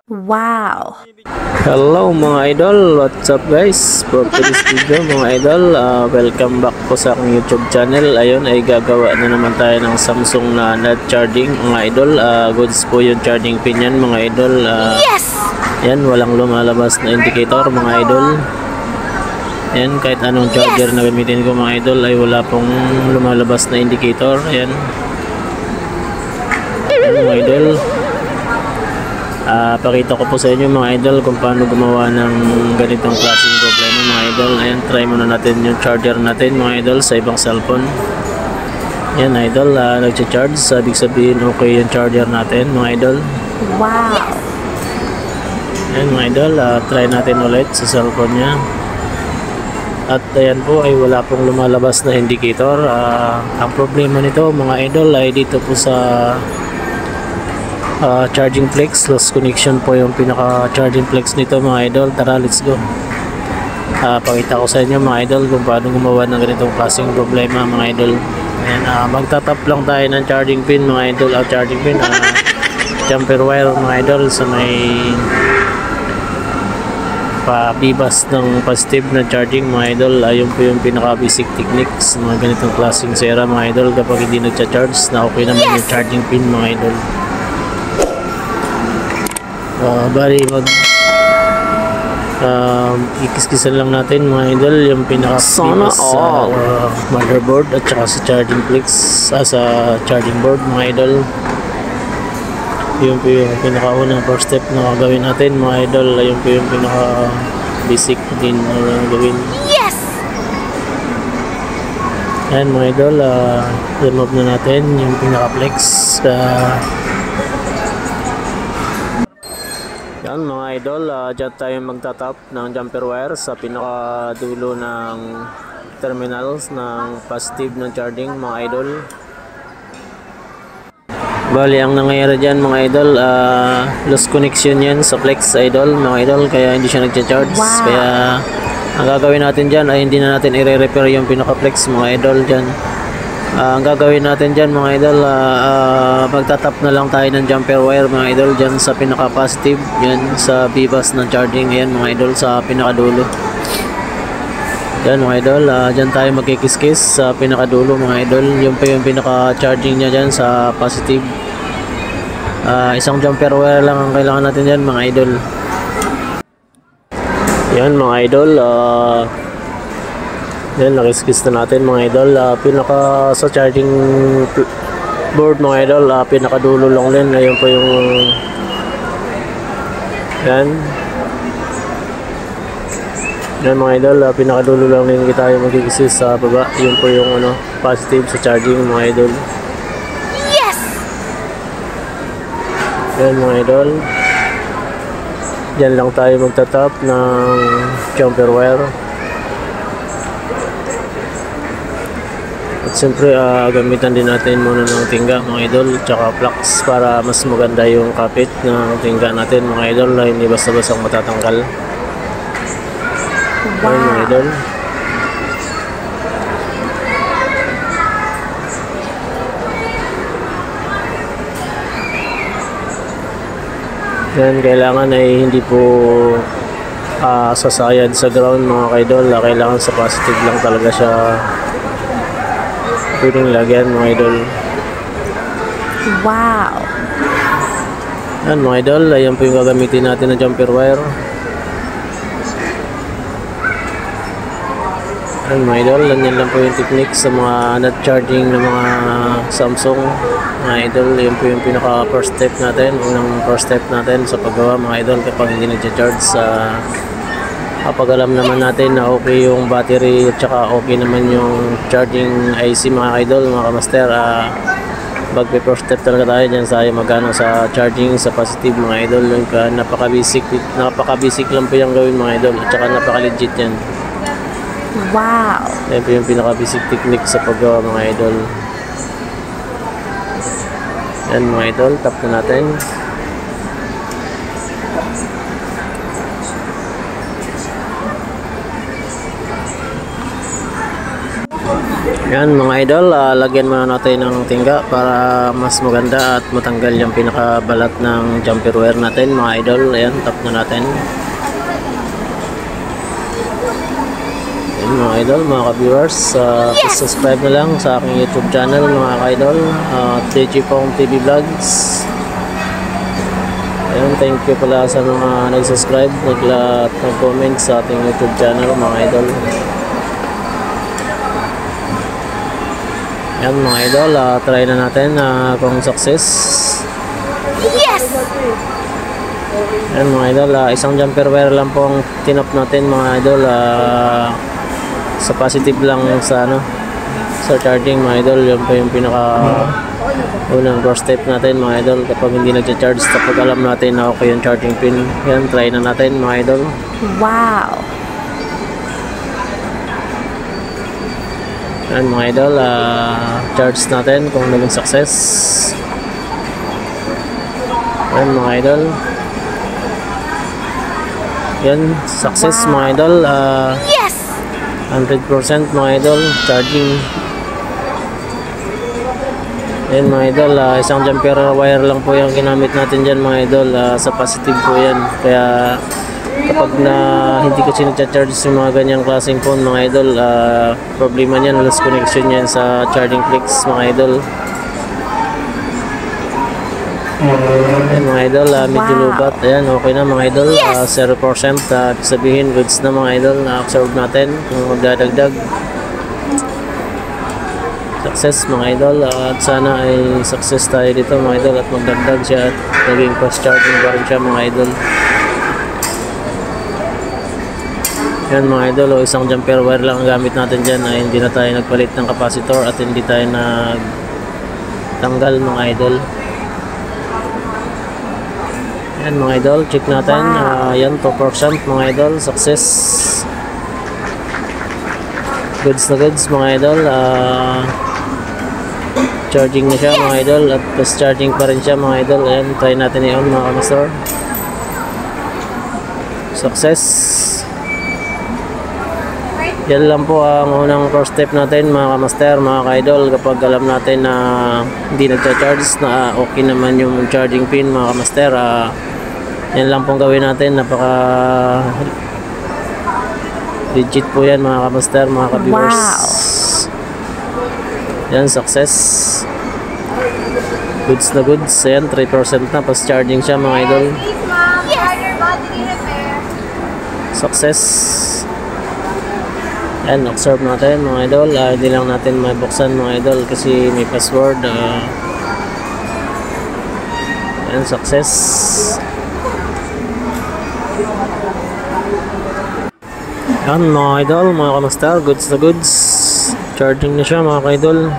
Wow! Hello mga idol, what's up guys? For today's video mga idol, welcome back po sa aking YouTube channel. Ayun ay gagawa na naman tayo ng Samsung na NAD charging mga idol. Goods po yung charging pin yan mga idol. Yes! Yan, walang lumalabas na indicator mga idol. Yan, kahit anong charger na gamitin ko mga idol ay wala pong lumalabas na indicator. Yan, mga idol. Pakita ko po sa inyo mga idol kung paano gumawa ng ganitong klaseng problema mga idol. Ayan, try muna natin yung charger natin mga idol sa ibang cellphone. Yan idol, nagcha-charge, ibig sabihin okay yung charger natin mga idol. Wow! Ayan mga idol, try natin ulit sa cellphone nya. At ayan po ay wala pong lumalabas na indicator. Ang problema nito mga idol ay dito po sa charging flex, lost connection po yung pinaka charging flex nito mga idol. Tara, let's go. Pakita ko sa inyo mga idol kung paano gumawa ng ganitong klaseng problema mga idol. Ayan, magtatap lang tayo ng charging pin mga idol. Charging pin, jumper wire mga idol sa may pabibas ng positive na charging mga idol. Ayun po yung pinaka basic techniques mga ganitong klaseng sera mga idol kapag hindi nagcha-charge na okay naman yung charging pin mga idol. Bali ikiskisan lang natin mga idol yung pinaka-pinas sa motherboard at saka sa charging flex, sa charging board mga idol. Yun po yung pinaka-unang first step na gagawin natin mga idol. Ayun po yung pinaka-basic din na gawin. Yes! Ayan mga idol, remove na natin yung pinaka-flex. Yan mga idol, dyan tayo magtatap ng jumper wire sa pinakadulo ng terminals ng positive ng charging mga idol. Bali ang nangyayari dyan mga idol, lost connection yan sa flex idol mga idol, kaya hindi siya nagcha-charge. Wow. Kaya ang gagawin natin dyan ay hindi na natin i-repair yung pinaka-flex mga idol dyan. Ang gagawin natin dyan mga idol, magtatap na lang tayo ng jumper wire mga idol dyan sa pinaka-positive, yan sa bibas ng charging. Ayan mga idol, sa pinakadulo yan mga idol, dyan tayo magkikiskis sa pinakadulo mga idol. Yung pa yung pinaka-charging nya dyan sa positive. Isang jumper wire lang ang kailangan natin dyan mga idol. Yan mga idol, yan, nakiskis na natin mga idol. Pinaka sa charging board mga idol, pinakadulo lang din. Ayun po yung yan mga idol, pinakadulo lang din tayo magkikisis sa baba. Yun po yung positive sa charging mga idol. Yes! Yan mga idol, dyan lang tayo magtatap ng jumper wire. At siyempre gamitan din natin muna ng tingga mga idol, tsaka flux para mas maganda yung kapit ng tingga natin mga idol, na hindi basta-basta matatanggal. Wow. Ayun mga idol. Yan, kailangan ay hindi po sasayad sa ground mga idol. Kailangan sa positive lang talaga siya pwedeng lagyan mga idol. Wow! Yan mga idol, ayan po yung gagamitin natin na jumper wire. Yan mga idol, yan lang po yung technique sa mga NAD charging ng mga Samsung mga idol. Yan po yung pinaka first step natin, unang first step natin sa paggawa mga idol kapag hindi nagcha-charge. Kapag alam naman natin na okay yung battery at saka okay naman yung charging IC mga idol, mga kamaster, first step talaga tayo dyan sa magano sa charging sa positive mga idol. Napaka-basic lang po yung gawin mga idol, at saka napaka-legit yan. Wow! Yan po yung pinaka-basic technique sa paggawa mga idol. Yan mga idol, tap na natin. Yan mga idol, lagyan muna natin ng tingga para mas maganda at matanggal yung pinakabalat ng jumper wire natin mga idol. Ayan, tap na natin. Yan mga idol, mga ka-viewers, subscribe na lang sa aking YouTube channel mga ka-idol, DJ Pong TV Vlogs. Ayan, thank you pala sa mga nag-subscribe, nag-comment sa ating YouTube channel mga idol. Yan mga idol, try na natin kung success. Yes! Yan mga idol, isang jumper wire lang pong tinap natin mga idol, sa positive lang sa sa charging mga idol. Yun po yung pinaka unang first step natin mga idol kapag hindi nagcha-charge, kapag alam natin na okay yung charging pin. Yan, try na natin mga idol. Wow! Yan mga idol, charge natin kung naging success. Yan mga idol. Yan, success mga idol. Yes! 100% mga idol, charging. Yan mga idol, isang jumper wire lang po yung ginamit natin dyan mga idol, sa positive po yan. Kaya kapag hindi kasi nagcha-charge yung mga ganyang klaseng phone mga idol, problema niyan, lost connection yan sa charging clicks mga idol. Ayan mga idol, medyo lubat. Ayan, okay na mga idol, 0%, sabihin goods na mga idol, na-absorb natin kung magdadagdag. Success mga idol, at sana ay success tayo dito mga idol at magdagdag siya at naging fast charging pa rin siya mga idol. Yan mga idol, isang jumper wire lang ang gamit natin dyan, ay hindi na tayo nagpalit ng capacitor at hindi tayo nagtanggal mga idol. Yan mga idol, check natin. Yan, 2% mga idol, success. Goods na goods mga idol. Charging na siya mga idol at fast charging pa rin siya mga idol. Ayan, try natin i-on mga kamaster. Success. Yan lang po ang unang first step natin mga kamaster, mga ka-idol. Kapag alam natin na hindi nagcha-charge, na okay naman yung charging pin mga kamaster, yan lang pong gawin natin. Napaka legit po yan mga kamaster, mga ka-viewers. Wow! Yan, success. Goods na goods. Ayan, 3% na, fast charging siya mga idol. Success. Yan, observe natin mga idol. Hindi lang natin mabuksan mga idol kasi may password. Yan, success. Yan mga idol, mga kamaster, goods na goods. Charging na siya mga idol.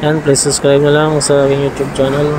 Yan, please subscribe na lang sa aking YouTube channel.